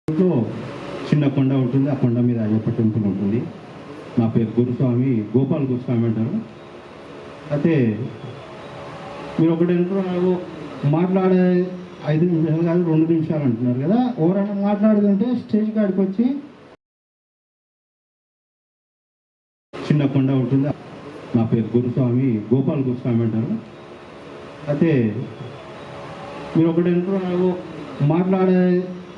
చిన్న కొండ ఉంటుంది, ఆ కొండ మీద అయ్యప్ప టెంపుల్ ఉంటుంది. నా పేరు గురుస్వామి, గోపాల్ గురుస్వామి అంటారు. అయితే మీరు ఒకటి అంటున్నారు, మాట్లాడే 5 నిమిషాలు కాదు 2 నిమిషాలు అంటున్నారు కదా. ఎవరైనా మాట్లాడుతుంటే స్టేజ్ కాడికి వచ్చి, చిన్న కొండ ఉంటుంది, నా పేరు గురుస్వామి, గోపాల్ గురుస్వామి అంటారు. అయితే మీరు ఒకటి అంటున్నారు, మాట్లాడే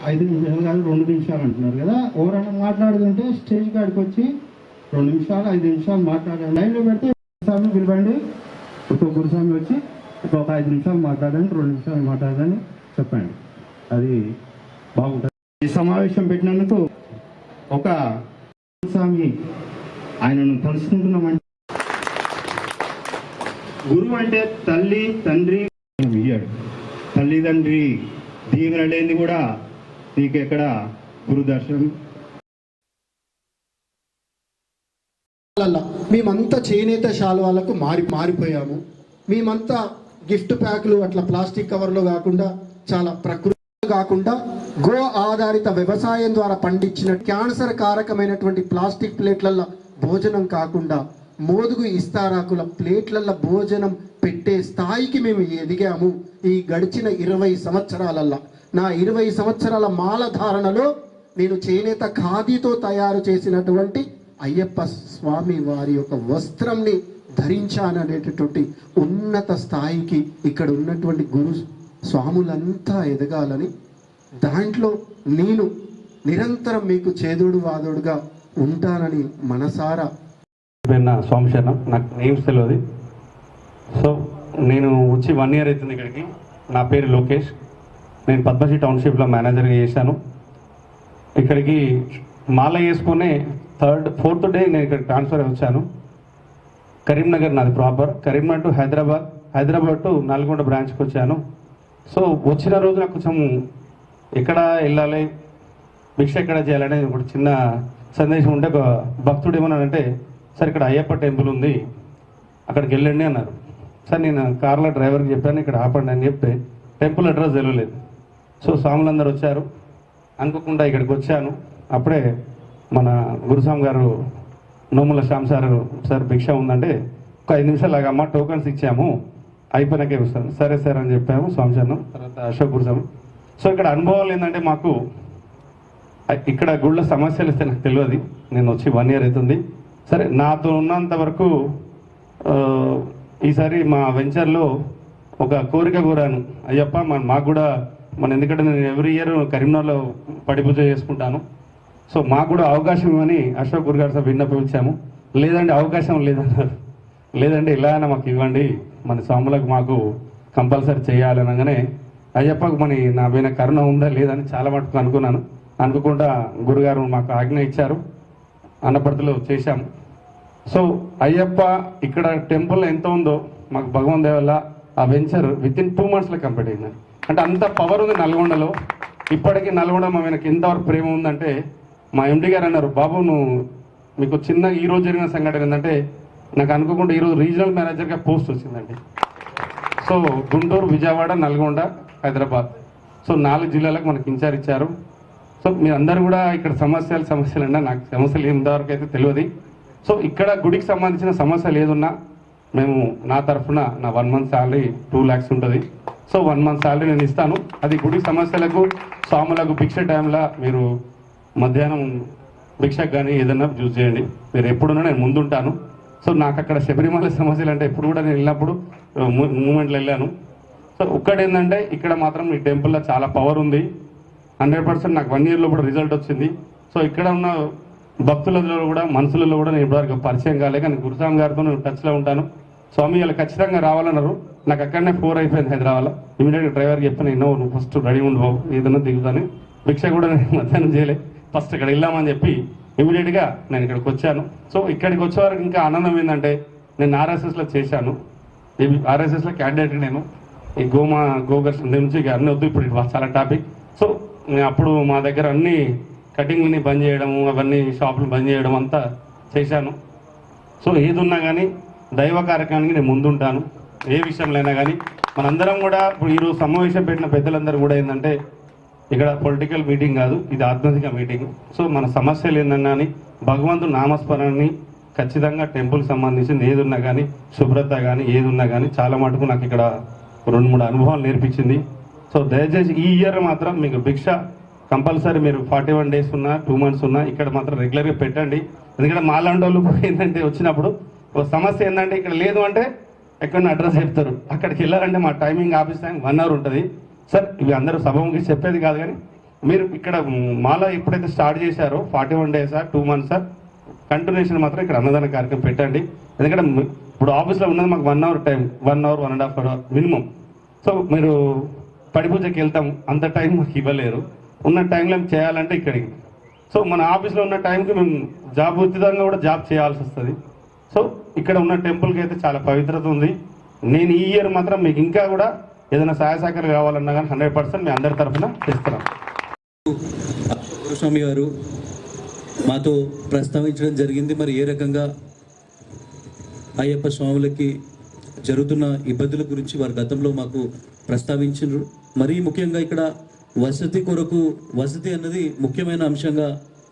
5 నిమిషాలు కాదు 2 నిమిషాలు అంటున్నారు కదా. ఎవరైనా మాట్లాడుతుంటే స్టేజ్ కాడికి వచ్చి 2 నిమిషాలు 5 నిమిషాలు మాట్లాడండి. లైన్లో పెడితే గురుస్వామి పిలవండి, ఇంకో గురుస్వామి వచ్చి ఒక 5 నిమిషాలు మాట్లాడండి, 2 నిమిషాలు మాట్లాడని చెప్పండి. అది బాగుంటుంది. ఈ సమావేశం పెట్టినందుకు ఒక గురుస్వామి ఆయనను తలుసుకుంటున్నామంటే, గురువు అంటే తల్లి తండ్రి ఇయ్యాడు. తల్లిదండ్రి దీవెన లేనిది కూడా నీకు ఎక్కడ గురు దర్శనం. మేమంతా చేనేత శాలువాలకు మారిపోయాము. మేమంతా గిఫ్ట్ ప్యాకులు అట్లా ప్లాస్టిక్ కవర్లో కాకుండా చాలా ప్రకృతి కాకుండా గో ఆధారిత వ్యవసాయం ద్వారా పండించిన క్యాన్సర్ కారకమైనటువంటి ప్లాస్టిక్ ప్లేట్లలో భోజనం కాకుండా మోదుగు ఇస్తారాకుల ప్లేట్లలో భోజనం పెట్టే స్థాయికి మేము ఎదిగాము. ఈ గడిచిన 20 సంవత్సరాలల్లో నా 20 సంవత్సరాల మాలధారణలో నేను చేనేత ఖాదీతో తయారు చేసినటువంటి అయ్యప్ప స్వామి వారి యొక్క వస్త్రంని ధరించాననేటటువంటి ఉన్నత స్థాయికి ఇక్కడ ఉన్నటువంటి గురు స్వాములంతా ఎదగాలని, దాంట్లో నేను నిరంతరం మీకు చేదోడు వాదోడుగా ఉంటానని మనసారా. స్వామి శరణం. నాకు నేమ్స్ తెలియదు. సో నేను వచ్చి 1 ఇయర్ అవుతుంది ఇక్కడికి. నా పేరు లోకేష్. నేను పద్మశ్రీ టౌన్షిప్లో మేనేజర్గా చేశాను. ఇక్కడికి మాల వేసుకునే 4th డే నేను ఇక్కడ ట్రాన్స్ఫర్ వచ్చాను. కరీంనగర్ నాది proper. Karimnagar to Hyderabad to Nalgonda బ్రాంచ్కి వచ్చాను. సో వచ్చిన రోజు నాకు కొంచెం ఎక్కడ వెళ్ళాలి, భిక్ష ఎక్కడ చేయాలనే ఒక చిన్న సందేశం ఉంటే, ఒక భక్తుడు ఏమన్నాడంటే, సార్ ఇక్కడ అయ్యప్ప టెంపుల్ ఉంది, అక్కడికి వెళ్ళండి అన్నారు. సార్ నేను కార్లో డ్రైవర్కి చెప్పాను ఇక్కడ ఆపండి అని చెప్తే టెంపుల్ అడ్రస్ తెలియలేదు. సో స్వాములందరూ వచ్చారు, అనుకోకుండా ఇక్కడికి వచ్చాను. అప్పుడే మన గురుస్వామి గారు నోముల శ్యామ్ సార్ భిక్ష ఉందంటే ఒక 5 నిమిషాలు అమ్మ టోకన్స్ ఇచ్చాము, అయిపోయినాకే వస్తాను. సరే సార్ అని చెప్పాము. స్వామిచరణం తర్వాత అశోక్ గురుస్వామి. సో ఇక్కడ అనుభవాలు ఏంటంటే, మాకు ఇక్కడ గుళ్ళ సమస్యలు ఇస్తే నాకు తెలియదు. నేను వచ్చి 1 ఇయర్ అవుతుంది. సరే నాతో ఉన్నంత వరకు ఈసారి మా వెంచర్లో ఒక కోరిక కోరాను, అయ్యప్ప మాకు కూడా ఎందుకంటే నేను ఎవ్రీ ఇయర్ కరీంనగర్లో పడిపూజ చేసుకుంటాను, సో మాకు కూడా అవకాశం ఇవ్వని అశోక్ గురు గారు సార్ విన్నపించాము. లేదంటే అవకాశం లేదన్నారు. లేదంటే ఇలా అయినా మాకు ఇవ్వండి, మన స్వాములకు మాకు కంపల్సరీ చేయాలి అనగానే అయ్యప్పకు నా పైన కరుణ ఉందా లేదని చాలా మటుకు అనుకున్నాను. అనుకోకుండా గురుగారు మాకు ఆజ్ఞ ఇచ్చారు, అన్నపర్తిలో చేశాము. సో అయ్యప్ప ఇక్కడ టెంపుల్ ఎంత ఉందో మాకు భగవంతు వల్ల ఆ వెంచర్ వితిన్ 2 monthsలో కంప్లీట్ అయింది. అంటే అంత పవర్ ఉంది నల్గొండలో. ఇప్పటికీ నల్గొండ మా వెనక ఎంతవరకు ప్రేమ ఉందంటే, మా ఎండి గారు అన్నారు, బాబు నువ్వు మీకు చిన్న ఈరోజు జరిగిన సంఘటన ఏంటంటే, నాకు అనుకోకుండా ఈరోజు రీజనల్ మేనేజర్గా పోస్ట్ వచ్చిందండి. సో గుంటూరు, విజయవాడ, నల్గొండ, హైదరాబాద్, సో 4 జిల్లాలకు మనకి ఇన్ఛార్జ్ ఇచ్చారు. సో మీరు అందరూ కూడా ఇక్కడ సమస్యలు అన్నా నాకు సమస్యలు ఎంతవరకు అయితే తెలియదు. సో ఇక్కడ గుడికి సంబంధించిన సమస్యలు ఏదున్నా మేము నా తరఫున నా 1 month శాలరీ 2 lakhs ఉంటుంది. సో 1 month శాలరీ నేను ఇస్తాను. అది గుడి సమస్యలకు, స్వాములకు భిక్ష టైంలో మీరు మధ్యాహ్నం భిక్షకు కానీ ఏదన్నా చూస్ చేయండి. మీరు ఎప్పుడున్నా నేను ముందుంటాను. సో నాకు అక్కడ శబరిమల సమస్యలు అంటే ఎప్పుడు కూడా నేను వెళ్ళినప్పుడు మూమెంట్లో వెళ్ళాను. సో ఒక్కటేంటంటే ఇక్కడ మాత్రం ఈ టెంపుల్లో చాలా పవర్ ఉంది. 100% నాకు 1 yearలో కూడా రిజల్ట్ వచ్చింది. సో ఇక్కడ ఉన్న భక్తులలో కూడా మనుషులలో కూడా నేను ఇప్పటివరకు పరిచయం కాలే, కానీ గురుస్వామి గారితో నేను టచ్లో ఉంటాను. స్వామి ఇలా ఖచ్చితంగా రావాలన్నారు. నాకు అక్కడనే 4 అయిపోయింది హైదరాబాద్లో. ఇమీడియట్గా డ్రైవర్కి చెప్పాను, నువ్వు ఫస్ట్ రెడీ ఉండవు ఏదన్నా దిగుతాను. భిక్ష కూడా నేను మధ్యాహ్నం చేయలే, ఫస్ట్ ఇక్కడ వెళ్ళామని చెప్పి ఇమీడియట్గా నేను ఇక్కడికి వచ్చాను. సో ఇక్కడికి వచ్చేవారికి ఇంకా ఆనందం ఏంటంటే, నేను RSSలో చేశాను. RSSలో క్యాండిడేట్ నేను. ఈ గోఘర్షణ నుంచి అన్నీ వద్దు, ఇప్పుడు చాలా టాపిక్. సో అప్పుడు మా దగ్గర అన్ని కటింగ్ని బంద్ చేయడము, అవన్నీ షాపులు బంద్ చేయడం అంతా చేశాను. సో ఏది ఉన్నా కానీ దైవ కార్యక్రమానికి నేను ముందుంటాను. ఏ విషయంలో అయినా కానీ మనందరం కూడా ఇప్పుడు ఈరోజు సమావేశం పెట్టిన పెద్దలందరూ కూడా ఏంటంటే, ఇక్కడ పొలిటికల్ మీటింగ్ కాదు, ఇది ఆధ్యాత్మిక మీటింగ్. సో మన సమస్యలు ఏందన్నా అని భగవంతుడు నామస్మరణని ఖచ్చితంగా టెంపుల్కి సంబంధించింది ఏది ఉన్నా కానీ, శుభ్రత కానీ ఏది ఉన్నా కానీ చాలా మటుకు నాకు ఇక్కడ 2-3 అనుభవాలు నేర్పించింది. సో దయచేసి ఈ ఇయర్ మాత్రం మీకు భిక్ష కంపల్సరీ మీరు 41 days ఉన్నా 2 months ఉన్నా ఇక్కడ మాత్రం రెగ్యులర్గా పెట్టండి. ఎందుకంటే మాలాంటి వాళ్ళు ఏంటంటే వచ్చినప్పుడు ఒక సమస్య ఏంటంటే ఇక్కడ లేదు అంటే ఎక్కడన్నా అడ్రస్ చెప్తారు, అక్కడికి వెళ్ళాలంటే మా టైమింగ్ ఆఫీస్ టైం 1 hour ఉంటుంది. సార్ ఇవి అందరూ సభకి చెప్పేది కాదు, కానీ మీరు ఇక్కడ మాల ఎప్పుడైతే స్టార్ట్ చేశారో 41 days 2 months కంటిన్యూషన్ మాత్రం ఇక్కడ అన్నదాన కార్యక్రమం పెట్టండి. ఎందుకంటే ఇప్పుడు ఆఫీస్లో ఉన్నది మాకు 1 hour time, 1 hour 1.5 hour minimum. So మీరు పడి పూజకి వెళ్తాం, అంత టైం మాకు ఇవ్వలేరు. ఉన్న టైంలో చేయాలంటే ఇక్కడికి. సో మన ఆఫీస్లో ఉన్న టైంకి మేము జాబ్ ఉచితంగా కూడా జాబ్ చేయాల్సి వస్తుంది. సో ఇక్కడ ఉన్న టెంపుల్కి అయితే చాలా పవిత్రత ఉంది. నేను ఈ ఇయర్ మాత్రం మీకు ఇంకా కూడా ఏదైనా సహాయ సహకారాలు కావాలన్నా కానీ 100% మీ అందరి తరఫున చేస్తున్నాం. గురుస్వామి గారు మాతో ప్రస్తావించడం జరిగింది. మరి ఏ రకంగా అయ్యప్ప స్వాములకి జరుగుతున్న ఇబ్బందుల గురించి వారు గతంలో మాకు ప్రస్తావించారు. మరీ ముఖ్యంగా ఇక్కడ వసతి కొరకు, వసతి అన్నది ముఖ్యమైన అంశంగా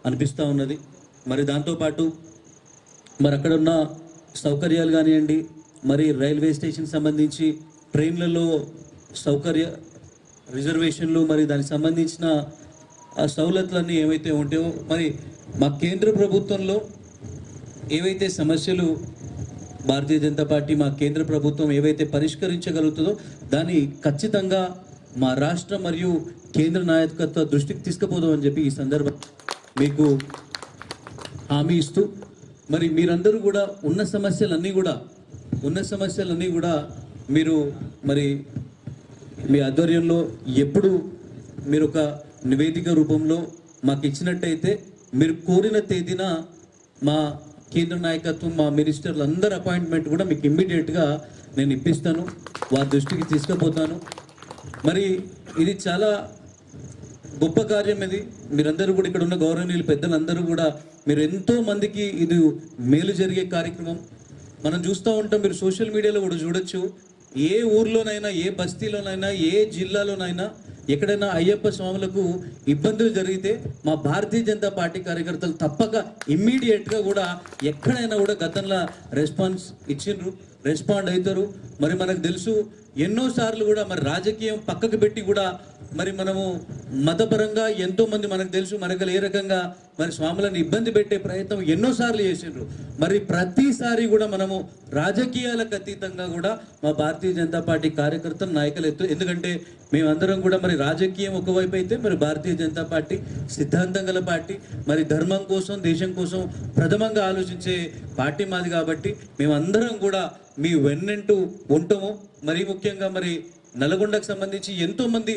అనిపిస్తూ ఉన్నది. మరి దాంతోపాటు మరి అక్కడ ఉన్న సౌకర్యాలు కానివ్వండి, మరి రైల్వే స్టేషన్ సంబంధించి ట్రైన్లలో సౌకర్య రిజర్వేషన్లు, మరి దానికి సంబంధించిన సౌలతులన్నీ ఏవైతే ఉంటాయో, మరి మా కేంద్ర ప్రభుత్వంలో ఏవైతే సమస్యలు భారతీయ జనతా పార్టీ, మా కేంద్ర ప్రభుత్వం ఏవైతే పరిష్కరించగలుగుతుందో దాన్ని ఖచ్చితంగా మా రాష్ట్ర మరియు కేంద్ర నాయకత్వ దృష్టికి తీసుకుపోదామని చెప్పి ఈ సందర్భం మీకు హామీ ఇస్తూ, మరి మీరందరూ కూడా ఉన్న సమస్యలన్నీ కూడా మీరు మరి మీ ఆధ్వర్యంలో ఎప్పుడు మీరు ఒక నివేదిక రూపంలో మాకు ఇచ్చినట్టయితే మీరు కోరిన తేదీన మా కేంద్ర నాయకత్వం, మా మినిస్టర్లు అందరి అపాయింట్మెంట్ కూడా మీకు ఇమ్మీడియట్గా నేను ఇప్పిస్తాను, వారి దృష్టికి తీసుకుపోతాను. మరి ఇది చాలా గొప్ప కార్యం. ఇది మీరందరూ కూడా ఇక్కడ ఉన్న గౌరవనీయులు పెద్దలందరూ కూడా మీరు ఎంతో మందికి ఇది మేలు జరిగే కార్యక్రమం. మనం చూస్తూ ఉంటాం, మీరు సోషల్ మీడియాలో కూడా చూడొచ్చు, ఏ ఊర్లోనైనా, ఏ బస్తీలోనైనా, ఏ జిల్లాలోనైనా ఎక్కడైనా అయ్యప్ప స్వాములకు ఇబ్బందులు జరిగితే మా భారతీయ జనతా పార్టీ కార్యకర్తలు తప్పక ఇమ్మీడియట్గా కూడా ఎక్కడైనా కూడా గతంలో రెస్పాండ్ అవుతారు. మరి మనకు తెలుసు ఎన్నోసార్లు కూడా మరి రాజకీయం పక్కకు పెట్టి కూడా మరి మనము మతపరంగా ఎంతోమంది మనకు తెలుసు మనకు ఏ రకంగా మరి స్వాములను ఇబ్బంది పెట్టే ప్రయత్నం ఎన్నోసార్లు చేసిండ్రు. మరి ప్రతిసారి కూడా మనము రాజకీయాలకు అతీతంగా కూడా మా భారతీయ జనతా పార్టీ కార్యకర్తలు, నాయకులు ఎందుకంటే మేమందరం కూడా మరి రాజకీయం ఒకవైపు అయితే, మరి భారతీయ జనతా పార్టీ సిద్ధాంతం గల పార్టీ, మరి ధర్మం కోసం, దేశం కోసం ప్రథమంగా ఆలోచించే పార్టీ మాది. కాబట్టి మేమందరం కూడా మీ వెన్నంటూ ఉంటాము. మరి ముఖ్యంగా మరి నల్గొండకు సంబంధించి ఎంతో మంది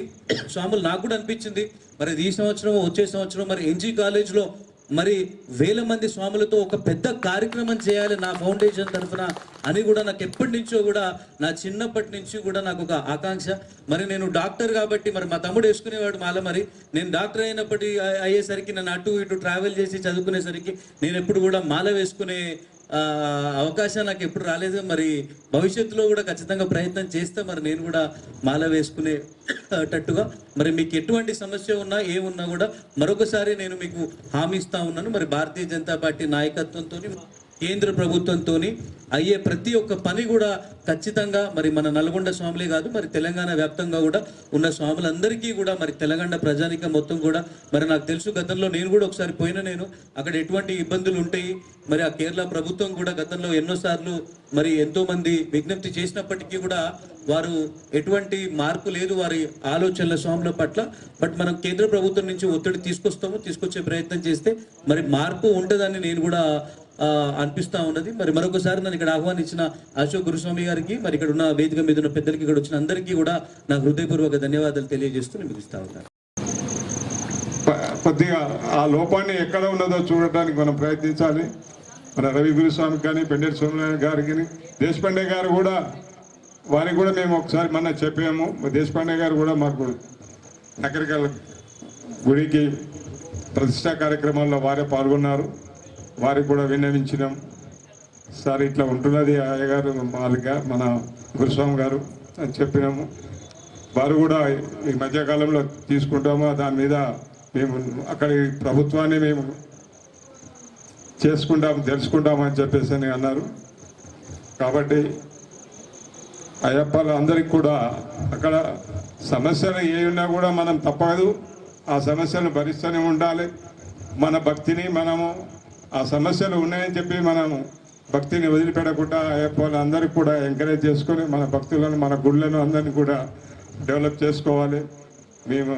స్వాములు నాకు కూడా అనిపించింది, మరి ఈ సంవత్సరం వచ్చే సంవత్సరం మరి ఎన్జీ కాలేజ్లో మరి 1000 మంది స్వాములతో ఒక పెద్ద కార్యక్రమం చేయాలి నా ఫౌండేషన్ తరఫున అని కూడా నాకు ఎప్పటి నుంచో కూడా, నా చిన్నప్పటి నుంచి కూడా నాకు ఒక ఆకాంక్ష. మరి నేను డాక్టర్ కాబట్టి మరి మా తమ్ముడు వేసుకునేవాడు మాల, మరి నేను డాక్టర్ అయ్యేసరికి నన్ను అటు ఇటు ట్రావెల్ చేసి చదువుకునేసరికి నేను ఎప్పుడు కూడా మాల వేసుకునే అవకాశం నాకు ఎప్పుడు రాలేదు. మరి భవిష్యత్తులో కూడా ఖచ్చితంగా ప్రయత్నం చేస్తే మరి నేను కూడా మాల వేసుకునేటట్టుగా, మరి మీకు ఎటువంటి సమస్య ఉన్నా ఏమున్నా కూడా మరొకసారి నేను మీకు హామీ ఇస్తా ఉన్నాను. మరి భారతీయ జనతా పార్టీ నాయకత్వంతో, కేంద్ర ప్రభుత్వంతో అయ్యే ప్రతి ఒక్క పని కూడా ఖచ్చితంగా మరి మన నల్గొండ స్వాములే కాదు, మరి తెలంగాణ వ్యాప్తంగా కూడా ఉన్న స్వాములందరికీ కూడా, మరి తెలంగాణ ప్రజానికం మొత్తం కూడా, మరి నాకు తెలుసు గతంలో నేను కూడా ఒకసారి పోయినా, నేను అక్కడ ఎటువంటి ఇబ్బందులు ఉంటాయి, మరి ఆ కేరళ ప్రభుత్వం కూడా గతంలో ఎన్నోసార్లు మరి ఎంతో మంది విజ్ఞప్తి చేసినప్పటికీ కూడా వారు ఎటువంటి మార్పు లేదు వారి ఆలోచనల స్వాముల పట్ల. బట్ మనం కేంద్ర ప్రభుత్వం నుంచి ఒత్తిడి తీసుకొచ్చే ప్రయత్నం చేస్తే మరి మార్పు ఉంటుందని నేను కూడా అనిపిస్తూ ఉన్నది. మరి మరొకసారి నన్ను ఇక్కడ ఆహ్వానించిన అశోక్ గురుస్వామి గారికి, మరి ఇక్కడ ఉన్న వేదిక మీద ఉన్న పెద్దలకి, ఇక్కడ వచ్చిన అందరికీ కూడా నా హృదయపూర్వక ధన్యవాదాలు తెలియజేస్తూ నేను ముగిస్తా ఉన్నాను. కొద్దిగా ఆ లోపాన్ని ఎక్కడ ఉన్నదో చూడటానికి మనం ప్రయత్నించాలి. మన రవి గురుస్వామి కానీ, పెండేటి సోమనారాయణ గారికి, దేశపాండే గారు కూడా, వారికి కూడా మేము ఒకసారి మొన్న చెప్పాము. దేశపాండే గారు కూడా మాకు నగరికల్ గుడికి ప్రతిష్టా కార్యక్రమాల్లో వారే పాల్గొన్నారు. వారికి కూడా విన్నవించినాం, సార్ ఇట్లా ఉంటున్నది అయ్యగారు మాదిరిగా మన గురుస్వామి గారు అని చెప్పినాము. వారు కూడా ఈ మధ్యకాలంలో తీసుకుంటాము. దాని మీద మేము అక్కడి ప్రభుత్వాన్ని మేము తెలుసుకుంటామని చెప్పేసి అని అన్నారు. కాబట్టి అయ్యప్పలు అందరికి కూడా అక్కడ సమస్యలు ఏ ఉన్నా కూడా మనం తప్పదు, ఆ సమస్యలను భరిస్తూనే ఉండాలి. మన భక్తిని మనము ఆ సమస్యలు ఉన్నాయని చెప్పి మనము భక్తిని వదిలిపెట్టకుండా అయ్యప్పలు అందరికీ కూడా ఎంకరేజ్ చేసుకొని మన భక్తులను మన గుళ్ళను అందరినీ కూడా డెవలప్ చేసుకోవాలి. మేము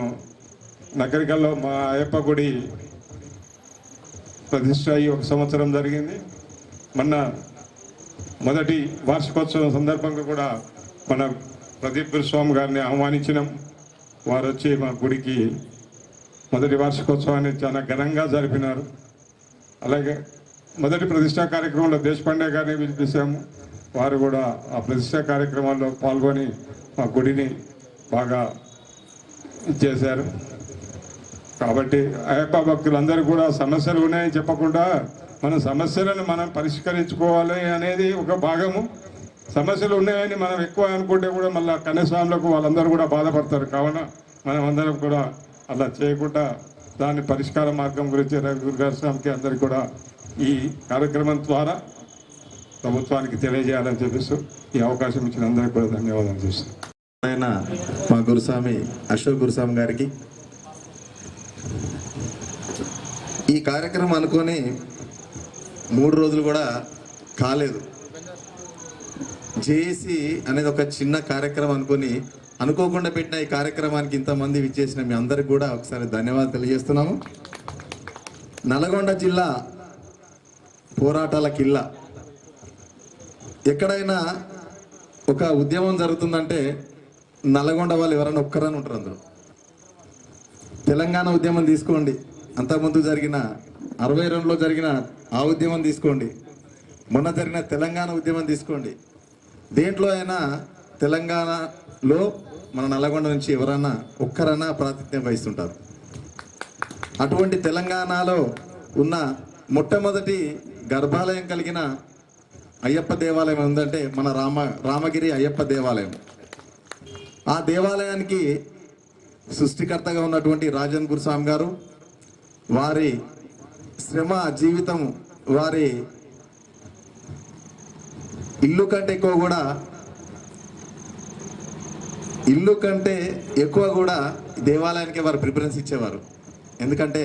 నగరికల్లో మా అయ్యప్ప గుడి ప్రతిష్ట అయ్యి 1 సంవత్సరం జరిగింది. మొన్న మొదటి వార్షికోత్సవం సందర్భంగా కూడా మన ప్రదీప్ గురుస్వామి గారిని ఆహ్వానించినాం. వారు వచ్చి మా గుడికి మొదటి వార్షికోత్సవాన్ని చాలా ఘనంగా జరిపినారు. అలాగే మొదటి ప్రతిష్టా కార్యక్రమంలో దేశపాండే గారిని పిలిపించాము. వారు కూడా ఆ ప్రతిష్టా కార్యక్రమాల్లో పాల్గొని మా గుడిని బాగా ఇచ్చేశారు. కాబట్టి అయ్యప్ప భక్తులందరూ కూడా సమస్యలు ఉన్నాయని చెప్పకుండా మన సమస్యలను మనం పరిష్కరించుకోవాలి అనేది ఒక భాగము. సమస్యలు ఉన్నాయని మనం ఎక్కువ అనుకుంటే కూడా మళ్ళీ కన్యస్వాములకు వాళ్ళందరూ కూడా బాధపడతారు. కావున మనం అందరం కూడా అలా చేయకుండా దాని పరిష్కార మార్గం గురించి రవి గురుగారి స్వామికి అందరికీ కూడా ఈ కార్యక్రమం ద్వారా ప్రభుత్వానికి తెలియజేయాలని చెప్పిస్తూ ఈ అవకాశం ఇచ్చిన అందరికీ కూడా ధన్యవాదాలు చేస్తాను. ఆయన మా గురుస్వామి అశోక్ గురుస్వామి గారికి ఈ కార్యక్రమం అనుకొని 3 రోజులు కూడా కాలేదు. జేఏసీ అనేది ఒక చిన్న కార్యక్రమం అనుకోకుండా పెట్టిన ఈ కార్యక్రమానికి ఇంతమంది విచ్చేసిన మీ అందరికి కూడా ఒకసారి ధన్యవాదాలు తెలియజేస్తున్నాము. నల్గొండ జిల్లా పోరాటాల కిల్లా. ఎక్కడైనా ఒక ఉద్యమం జరుగుతుందంటే నల్గొండ వాళ్ళు ఎవరైనా ఒక్కరని ఉంటారు అందరూ. తెలంగాణ ఉద్యమం తీసుకోండి, అంతకుముందు జరిగిన 62లో జరిగిన ఆ ఉద్యమం తీసుకోండి, మొన్న జరిగిన తెలంగాణ ఉద్యమం తీసుకోండి. దేంట్లో అయినా తెలంగాణలో మన నల్గొండ నుంచి ఎవరైనా ఒక్కరైనా ప్రాతినిధ్యం వహిస్తుంటారు. అటువంటి తెలంగాణలో ఉన్న మొట్టమొదటి గర్భాలయం కలిగిన అయ్యప్ప దేవాలయం ఉందంటే మన రామగిరి అయ్యప్ప దేవాలయం. ఆ దేవాలయానికి సృష్టికర్తగా ఉన్నటువంటి రాజన్ గురుస్వామి గారు, వారి శ్రమ జీవితం, వారి ఇల్లు కంటే ఎక్కువ కూడా దేవాలయానికి వారు ప్రిఫరెన్స్ ఇచ్చేవారు. ఎందుకంటే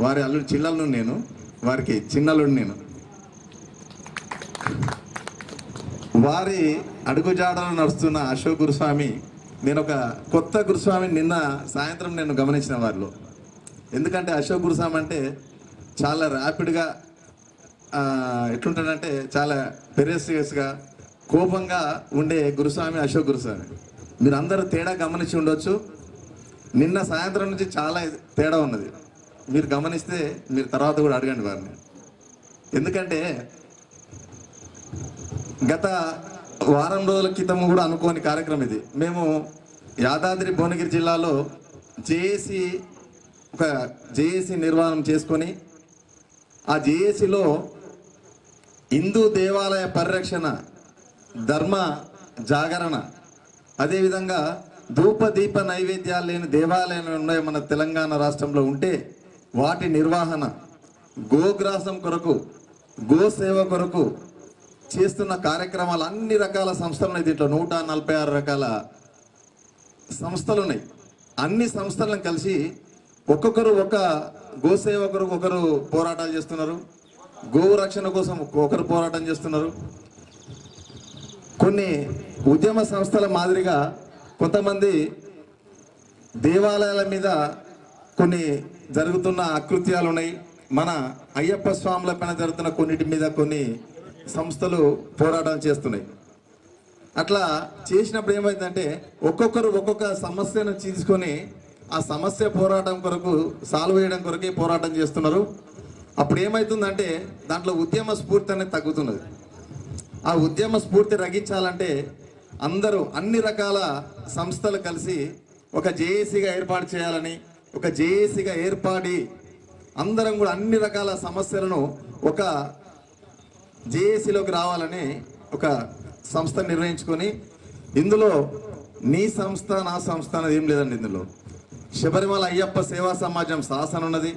వారి అల్లుడు చిన్నల్లుడు నేను, వారికి చిన్నల్లుడు నేను. వారి అడుగుజాడలో నడుస్తున్న అశోక్ గురుస్వామి, నేను ఒక కొత్త గురుస్వామిని నిన్న సాయంత్రం నేను గమనించిన వారిలో. ఎందుకంటే అశోక్ గురుస్వామి అంటే చాలా ర్యాపిడ్గా ఎట్లుంటాడంటే చాలా పెరేసియస్గా కోపంగా ఉండే గురుస్వామి అశోక్ గురుస్వామి. మీరు అందరూ తేడా గమనించి ఉండొచ్చు. నిన్న సాయంత్రం నుంచి చాలా తేడా ఉన్నది. మీరు గమనిస్తే మీరు తర్వాత కూడా అడగండి వారిని. ఎందుకంటే గత వారం రోజుల క్రితం కూడా అనుకోని కార్యక్రమం ఇది. మేము యాదాద్రి భువనగిరి జిల్లాలో జేఏసీ నిర్వహణ చేసుకొని ఆ జేఏసీలో హిందూ దేవాలయ పరిరక్షణ, ధర్మ జాగరణ, అదేవిధంగా ధూప దీప నైవేద్యాలు లేని దేవాలయాలు ఉన్నాయి మన తెలంగాణ రాష్ట్రంలో ఉంటే వాటి నిర్వహణ, గోగ్రాసం కొరకు, గోసేవ కొరకు చేస్తున్న కార్యక్రమాలు అన్ని రకాల సంస్థలు ఉన్నాయి. దీంట్లో 146 రకాల సంస్థలు ఉన్నాయి. అన్ని సంస్థలను కలిసి ఒక్కొక్కరు ఒక గోసేవ కొరకు ఒకరు పోరాటాలు చేస్తున్నారు, గోవు రక్షణ కోసం ఒకరు పోరాటం చేస్తున్నారు. కొన్ని ఉద్యమ సంస్థల మాదిరిగా కొంతమంది దేవాలయాల మీద కొన్ని జరుగుతున్న అకృత్యాలు ఉన్నాయి. మన అయ్యప్ప స్వాముల పైన జరుగుతున్న కొన్నిటి మీద కొన్ని సంస్థలు పోరాటం చేస్తున్నాయి. అట్లా చేసినప్పుడు ఏమైందంటే ఒక్కొక్కరు ఒక్కొక్క సమస్యను తీసుకొని ఆ సమస్య పోరాటం కొరకు సాల్వ్ చేయడం కొరకే పోరాటం చేస్తున్నారు. అప్పుడు ఏమవుతుందంటే దాంట్లో ఉద్యమ స్ఫూర్తి అనేది తగ్గుతున్నది. ఆ ఉద్యమ స్ఫూర్తి రగించాలంటే అందరూ అన్ని రకాల సంస్థలు కలిసి ఒక జేఏసీగా ఏర్పాటు చేయాలని, ఒక జేఏసీగా ఏర్పడి అందరం కూడా అన్ని రకాల సమస్యలను ఒక జేఏసీలోకి రావాలని ఒక సంస్థ నిర్వహించుకొని ఇందులో నీ సంస్థ నా సంస్థ అనేది ఏం లేదండి. ఇందులో శబరిమల అయ్యప్ప సేవా సమాజం శాసన ఉన్నది,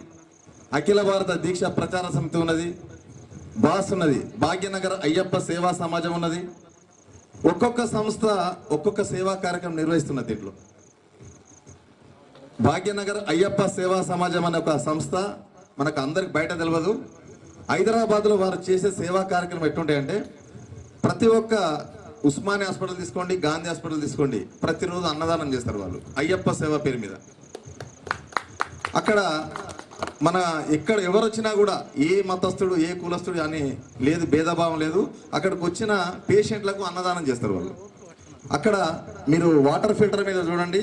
అఖిల భారత దీక్ష ప్రచార సమితి ఉన్నది, బాస్ ఉన్నది, భాగ్యనగర్ అయ్యప్ప సేవా సమాజం ఉన్నది. ఒక్కొక్క సంస్థ ఒక్కొక్క సేవా కార్యక్రమం నిర్వహిస్తున్నది. దీంట్లో భాగ్యనగర్ అయ్యప్ప సేవా సమాజం అనే ఒక సంస్థ మనకు అందరికి బయట తెలియదు. హైదరాబాద్లో వారు చేసే సేవా కార్యక్రమం ఎట్టుంటాయంటే, ప్రతి ఒక్క ఉస్మానియా హాస్పిటల్ తీసుకోండి, గాంధీ హాస్పిటల్ తీసుకోండి, ప్రతిరోజు అన్నదానం చేస్తారు వాళ్ళు అయ్యప్ప సేవ పేరు మీద. అక్కడ మన ఎక్కడ ఎవరు వచ్చినా కూడా ఏ మతస్థుడు ఏ కులస్థుడు అని లేదు, భేదభావం లేదు. అక్కడికి వచ్చిన పేషెంట్లకు అన్నదానం చేస్తారు వాళ్ళు. అక్కడ మీరు వాటర్ ఫిల్టర్ మీద చూడండి,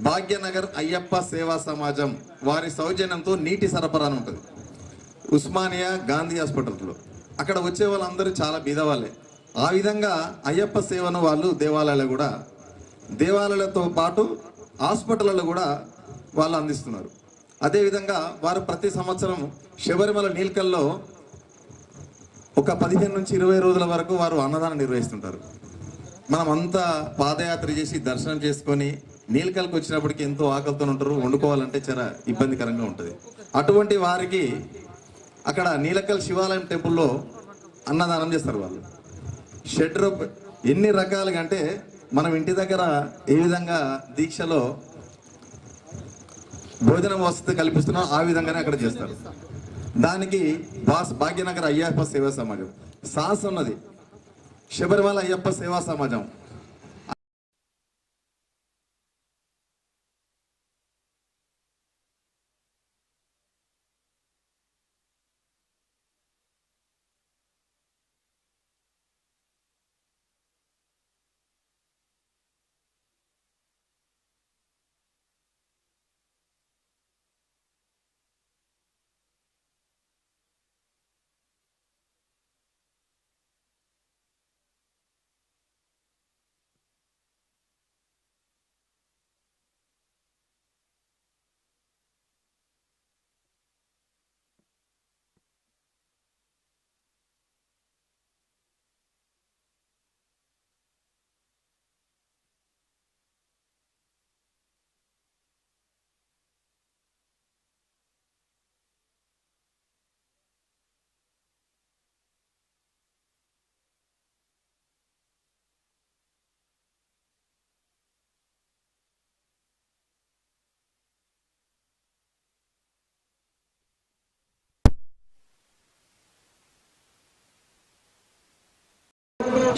భాగ్యనగర్ అయ్యప్ప సేవా సమాజం వారి సౌజన్యంతో నీటి సరఫరా అని ఉంటుంది ఉస్మానియా గాంధీ హాస్పిటల్లో. అక్కడ వచ్చే వాళ్ళందరూ చాలా బీదవాళ్ళే. ఆ విధంగా అయ్యప్ప సేవను వాళ్ళు దేవాలయాలతో పాటు హాస్పిటల్లో కూడా వాళ్ళు అందిస్తున్నారు. అదేవిధంగా వారు ప్రతి సంవత్సరం శబరిమల నీల్కల్లో ఒక 15 నుంచి 20 రోజుల వరకు వారు అన్నదానం నిర్వహిస్తుంటారు. మనం అంతా పాదయాత్ర చేసి దర్శనం చేసుకొని నీల్కల్కి వచ్చినప్పటికీ ఎంతో ఆకలితో ఉంటారు, వండుకోవాలంటే చాలా ఇబ్బందికరంగా ఉంటుంది. అటువంటి వారికి అక్కడ నీలకల్ శివాలయం టెంపుల్లో అన్నదానం చేస్తారు వాళ్ళు. షెడ్ ఎన్ని రకాలుగా అంటే మనం ఇంటి దగ్గర ఏ విధంగా దీక్షలో భోజనం వసతి కల్పిస్తున్నాం ఆ విధంగానే అక్కడ చేస్తారు. దానికి భాగ్యనగర్ అయ్యప్ప సేవా సమాజం సాస్ ఉన్నది, శబరిమల అయ్యప్ప సేవా సమాజం.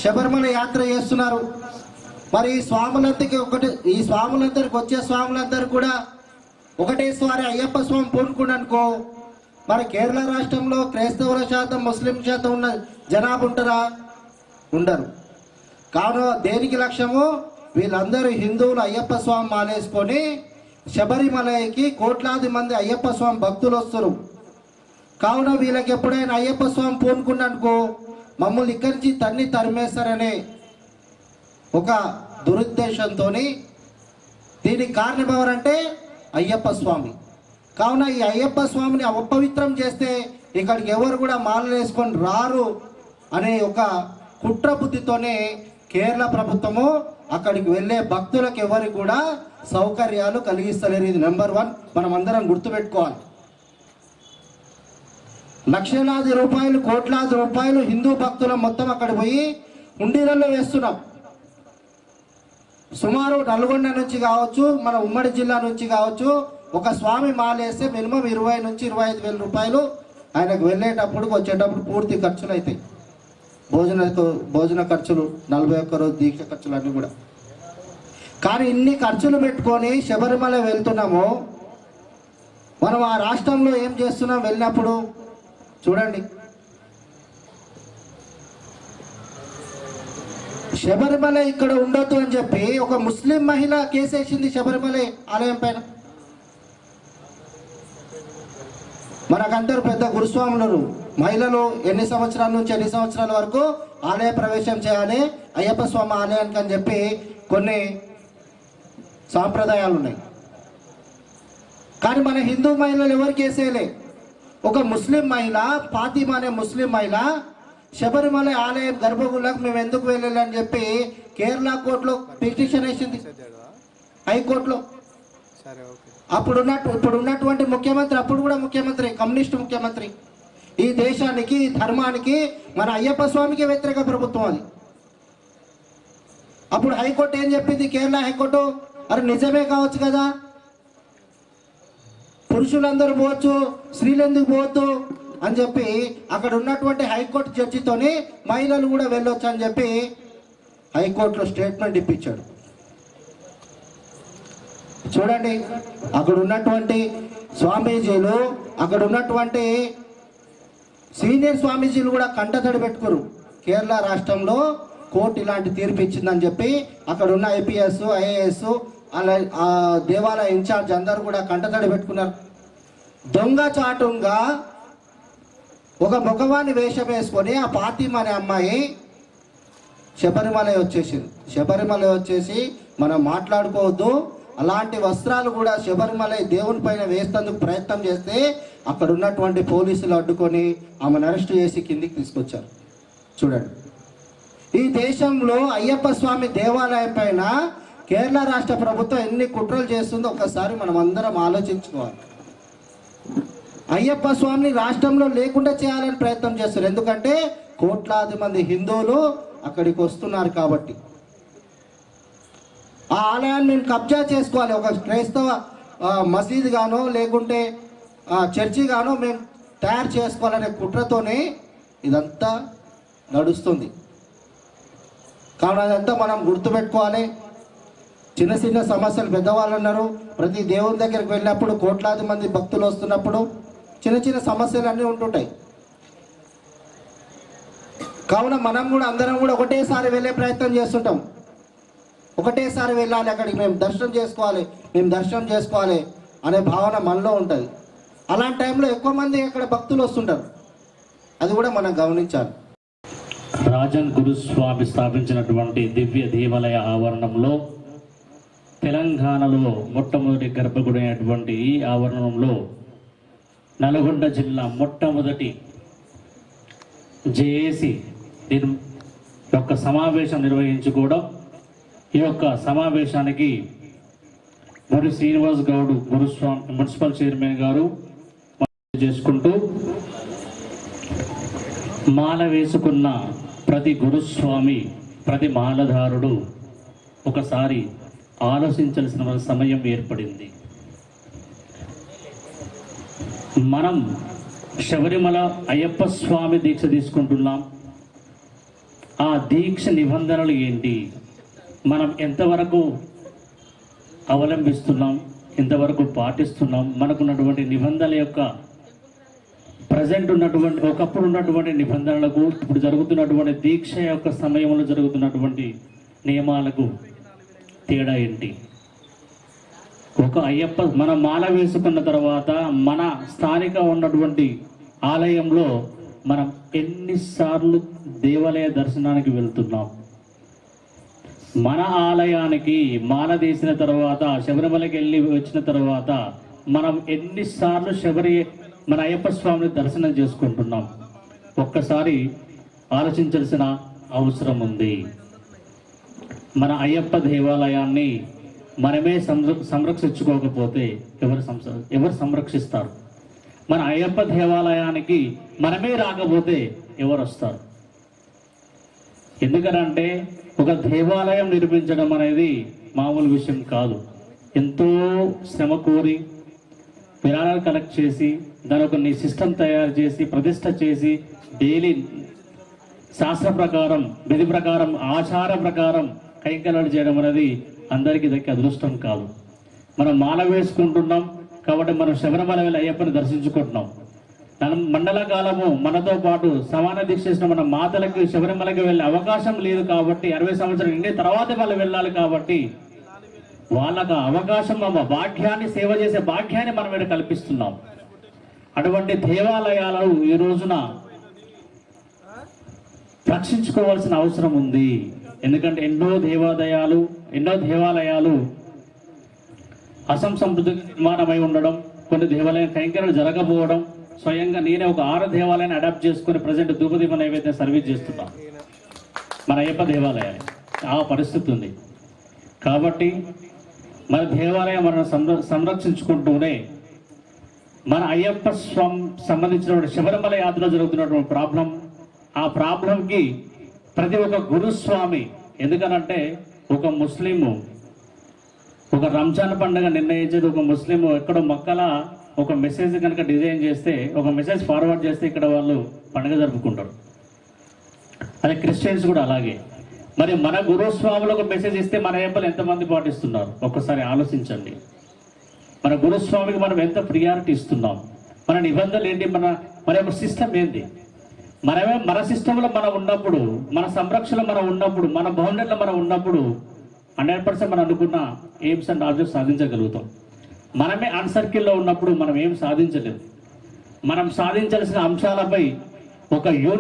శబరిమల యాత్ర చేస్తున్నారు. మరి ఈ స్వాములందరికి వచ్చే స్వాములందరూ కూడా ఒకటేసారి అయ్యప్ప స్వామి పూనుకున్నానుకో, మరి కేరళ రాష్ట్రంలో క్రైస్తవుల శాతం ముస్లిం శాతం ఉన్న జనాభా ఉంటారా? ఉండరు. కావున దేనికి లక్ష్యము, వీళ్ళందరూ హిందువులు అయ్యప్ప స్వామి మాలేసుకొని శబరిమలకి కోట్లాది మంది అయ్యప్ప స్వామి భక్తులు వస్తారు. కావున వీళ్ళకి ఎప్పుడైనా అయ్యప్ప స్వామి పూనుకున్నానుకో మమ్మల్ని ఇక్కడి నుంచి తరిమేస్తారనే ఒక దురుద్దేశంతో దీనికి కారణం ఎవరంటే అయ్యప్ప స్వామి. కావున ఈ అయ్యప్ప స్వామిని అపవిత్రం చేస్తే ఇక్కడికి ఎవరు కూడా మాలలు వేసుకొని రారు అనే ఒక కుట్ర బుద్ధితోనే కేరళ ప్రభుత్వము అక్కడికి వెళ్ళే భక్తులకు ఎవరికి కూడా సౌకర్యాలు కలిగిస్తలేరు. ఇది నెంబర్ 1 మనం అందరం గుర్తుపెట్టుకోవాలి. లక్షలాది రూపాయలు కోట్లాది రూపాయలు హిందూ భక్తుల మొత్తం అక్కడ పోయి హుండీలలో వేస్తున్నాం. సుమారు నల్గొండ నుంచి కావచ్చు, మన ఉమ్మడి జిల్లా నుంచి కావచ్చు, ఒక స్వామి మాలేస్తే మినిమం 20 నుంచి 25 వేల రూపాయలు ఆయనకు వెళ్ళేటప్పుడు వచ్చేటప్పుడు పూర్తి ఖర్చులు అవుతాయి. భోజన ఖర్చులు, 41 రోజు దీక్ష ఖర్చులు అన్నీ కూడా. కానీ ఇన్ని ఖర్చులు పెట్టుకొని శబరిమల వెళ్తున్నాము. మనం ఆ రాష్ట్రంలో ఏం చేస్తున్నాం వెళ్ళినప్పుడు చూడండి. శబరిమల ఇక్కడ ఉండొద్దు అని చెప్పి ఒక ముస్లిం మహిళ కేసేసింది శబరిమల ఆలయం పైన. మనకందరూ పెద్ద గురుస్వాములు, మహిళలు ఎన్ని సంవత్సరాల నుంచి ఎన్ని సంవత్సరాల వరకు ఆలయ ప్రవేశం చేయాలి అయ్యప్ప స్వామి ఆలయానికి అని చెప్పి కొన్ని సాంప్రదాయాలు ఉన్నాయి. కానీ మన హిందూ మహిళలు ఎవరు కేసేయలే. ఒక ముస్లిం మహిళ, ఫాతిమా అనే ముస్లిం మహిళ శబరిమల ఆలయం గర్భగుడిలోకి మేము ఎందుకు వెళ్ళాలని చెప్పి కేరళ కోర్టులో పిటిషన్ వేసింది, హైకోర్టులో. ఇప్పుడు ఉన్నటువంటి ముఖ్యమంత్రి, అప్పుడు కూడా ముఖ్యమంత్రి, కమ్యూనిస్ట్ ముఖ్యమంత్రి. ఈ దేశానికి, ఈ ధర్మానికి, మన అయ్యప్ప స్వామికి వ్యతిరేక ప్రభుత్వం అది. అప్పుడు హైకోర్టు ఏం చెప్పింది? కేరళ హైకోర్టు, అరే నిజమే కావచ్చు కదా, పురుషులందరూ పోవచ్చు, స్త్రీలు ఎందుకు పోవద్దు అని చెప్పి అక్కడ ఉన్నటువంటి హైకోర్టు జడ్జితోని మహిళలు కూడా వెళ్ళొచ్చు అని చెప్పి హైకోర్టులో స్టేట్మెంట్ ఇప్పించాడు. చూడండి, అక్కడ ఉన్నటువంటి స్వామీజీలు, అక్కడ ఉన్నటువంటి సీనియర్ స్వామీజీలు కూడా కంటతడి పెట్టుకోరు. కేరళ రాష్ట్రంలో కోర్టు ఇలాంటి తీర్పు ఇచ్చిందని చెప్పి అక్కడ ఉన్న ఐపీఎస్, ఐఏఎస్, అలా ఆ దేవాలయ ఇన్ఛార్జ్ అందరూ కూడా కంటతడి పెట్టుకున్నారు. దొంగచాటుగా ఒక మగవాణి వేషం వేసుకొని ఆ ఫాతిమా అనే అమ్మాయి శబరిమల వచ్చేసింది. శబరిమల వచ్చేసి మనం మాట్లాడుకోవద్దు, అలాంటి వస్త్రాలు కూడా శబరిమల దేవుని పైన వేసేందుకు ప్రయత్నం చేస్తే అక్కడ ఉన్నటువంటి పోలీసులు అడ్డుకొని ఆమెను అరెస్ట్ చేసి కిందికి తీసుకొచ్చారు. చూడండి, ఈ దేశంలో అయ్యప్ప స్వామి దేవాలయం పైన కేరళ రాష్ట్ర ప్రభుత్వం ఎన్ని కుట్రలు చేస్తుందో ఒకసారి మనం అందరం ఆలోచించుకోవాలి. అయ్యప్ప స్వామిని రాష్ట్రంలో లేకుండా చేయాలని ప్రయత్నం చేస్తారు. ఎందుకంటే కోట్లాది మంది హిందువులు అక్కడికి వస్తున్నారు కాబట్టి. ఆ ఆలయాన్ని మేము కబ్జా చేసుకోవాలి, ఒక క్రైస్తవ మసీద్ గానో లేకుంటే చర్చి గానో మేము తయారు చేసుకోవాలనే కుట్రతోనే ఇదంతా నడుస్తుంది. కావున అదంతా మనం గుర్తుపెట్టుకోవాలి. చిన్న చిన్న సమస్యలు, పెద్దవాళ్ళు అన్నారు, ప్రతి దేవుని దగ్గరికి వెళ్ళినప్పుడు కోట్లాది మంది భక్తులు వస్తున్నప్పుడు చిన్న చిన్న సమస్యలు అన్నీ ఉంటుంటాయి. కావున మనం కూడా అందరం కూడా ఒకటేసారి వెళ్ళే ప్రయత్నం చేస్తుంటాం. ఒకటేసారి వెళ్ళాలి అక్కడికి, మేము దర్శనం చేసుకోవాలి అనే భావన మనలో ఉంటుంది. అలాంటి టైంలో ఎక్కువ మంది అక్కడ భక్తులు వస్తుంటారు, అది కూడా మనం గమనించాలి. రాజన్ గురుస్వామి స్థాపించినటువంటి దివ్య దేవాలయ ఆవరణంలో, తెలంగాణలో మొట్టమొదటి గర్భగుడి అయినటువంటి ఈ ఆవరణంలో నల్గొండ జిల్లా మొట్టమొదటి జేఏసీ యొక్క సమావేశం నిర్వహించుకోవడం. ఈ యొక్క సమావేశానికి మరి శ్రీనివాస్ గౌడ్ గురుస్వామి మున్సిపల్ చైర్మన్ గారు చేసుకుంటూ, మాల వేసుకున్న ప్రతి గురుస్వామి, ప్రతి మాలధారుడు ఒకసారి ఆలోచించాల్సిన సమయం ఏర్పడింది. మనం శబరిమల అయ్యప్ప స్వామి దీక్ష తీసుకుంటున్నాం. ఆ దీక్ష నిబంధనలు ఏంటి, మనం ఎంతవరకు అవలంబిస్తున్నాం, ఎంతవరకు పాటిస్తున్నాం, మనకున్నటువంటి నిబంధనల యొక్క ప్రజెంట్ ఉన్నటువంటి, ఒకప్పుడు ఉన్నటువంటి నిబంధనలకు, ఇప్పుడు జరుగుతున్నటువంటి దీక్ష యొక్క సమయంలో జరుగుతున్నటువంటి నియమాలకు తేడా ఏంటి? ఒక అయ్యప్ప మన మాల వేసుకున్న తర్వాత మన స్థానిక ఉన్నటువంటి ఆలయంలో మనం ఎన్నిసార్లు దేవాలయ దర్శనానికి వెళ్తున్నాం? మన ఆలయానికి మాల తీసిన తర్వాత, శబరిమలకి వెళ్ళి వచ్చిన తర్వాత మనం ఎన్నిసార్లు మన అయ్యప్ప స్వామిని దర్శనం చేసుకుంటున్నాం? ఒక్కసారి ఆలోచించాల్సిన అవసరం ఉంది. మన అయ్యప్ప దేవాలయాన్ని మనమే సంరక్షించుకోకపోతే ఎవరు సంరక్షిస్తారు? మన అయ్యప్ప దేవాలయానికి మనమే రాకపోతే ఎవరు వస్తారు? ఎందుకంటే ఒక దేవాలయం నిర్మించడం అనేది మామూలు విషయం కాదు. ఎంతో శ్రమ కోరి విరాళాలు కలెక్ట్ చేసి దాని ఒక సిస్టమ్ తయారు చేసి ప్రతిష్ట చేసి డైలీ శాస్త్ర ప్రకారం, విధి ప్రకారం, ఆచార ప్రకారం కైంకర్యాలు చేయడం అనేది అందరికీ దక్కే అదృష్టం కాదు. మనం మాల వేసుకుంటున్నాం కాబట్టి మనం శబరిమల వెళ్ళి అయ్యప్పని దర్శించుకుంటున్నాం. మండల కాలము మనతో పాటు సమాన దీక్ష చేసిన మన మాతలకి శబరిమలకి వెళ్ళే అవకాశం లేదు కాబట్టి, 60 సంవత్సరాలు నిండే తర్వాతే వాళ్ళు వెళ్ళాలి కాబట్టి వాళ్ళకు అవకాశం, భాగ్యాన్ని, సేవ చేసే భాగ్యాన్ని మనం ఇక్కడ కల్పిస్తున్నాం. అటువంటి దేవాలయాలు ఈ రోజున రక్షించుకోవాల్సిన అవసరం ఉంది. ఎందుకంటే ఎన్నో దేవాలయాలు అసంసంతృప్తి నిర్మాణమై ఉండడం, కొన్ని దేవాలయం కైంకర్యాలు జరగకపోవడం. స్వయంగా నేనే ఒక 6 దేవాలయాన్ని అడాప్ట్ చేసుకుని ప్రజెంట్ ధూపదీప నైవేద్యం సర్వీస్ చేస్తున్నాను మన అయ్యప్ప దేవాలయాన్ని. ఆ పరిస్థితి ఉంది. కాబట్టి మన దేవాలయం మనం సంరక్షించుకుంటూనే మన అయ్యప్ప సంబంధించిన శబరిమల యాత్రలో జరుగుతున్నటువంటి ఆ ప్రాబ్లంకి ప్రతి ఒక్క గురుస్వామి, ఎందుకనంటే ఒక ముస్లిము ఒక రంజాన్ పండుగ నిర్ణయించేది ఒక ముస్లిం ఎక్కడో మక్కల ఒక మెసేజ్ కనుక డిజైన్ చేస్తే, ఒక మెసేజ్ ఫార్వర్డ్ చేస్తే ఇక్కడ వాళ్ళు పండుగ జరుపుకుంటారు. అదే క్రిస్టియన్స్ కూడా అలాగే. మరి మన గురుస్వాములు ఒక మెసేజ్ ఇస్తే మన అయ్యప్పలు ఎంతమంది పాటిస్తున్నారు ఒక్కసారి ఆలోచించండి. మన గురుస్వామికి మనం ఎంత ప్రియారిటీ ఇస్తున్నాం, మన నిబంధనలు ఏంటి, మన యొక్క సిస్టమ్ ఏంటి. మన సిస్టంలో మనం ఉన్నప్పుడు, మన సంరక్షణలో మనం ఉన్నప్పుడు, మన బౌండరీలో మనం ఉన్నప్పుడు 100% మనం అనుకున్న ఎయిమ్స్ అండ్ ఆబ్జెక్ట్స్ సాధించగలుగుతాం. మనమే అన్సర్కిల్లో ఉన్నప్పుడు మనం ఏం సాధించలేము. మనం సాధించాల్సిన అంశాలపై ఒక యూనిట్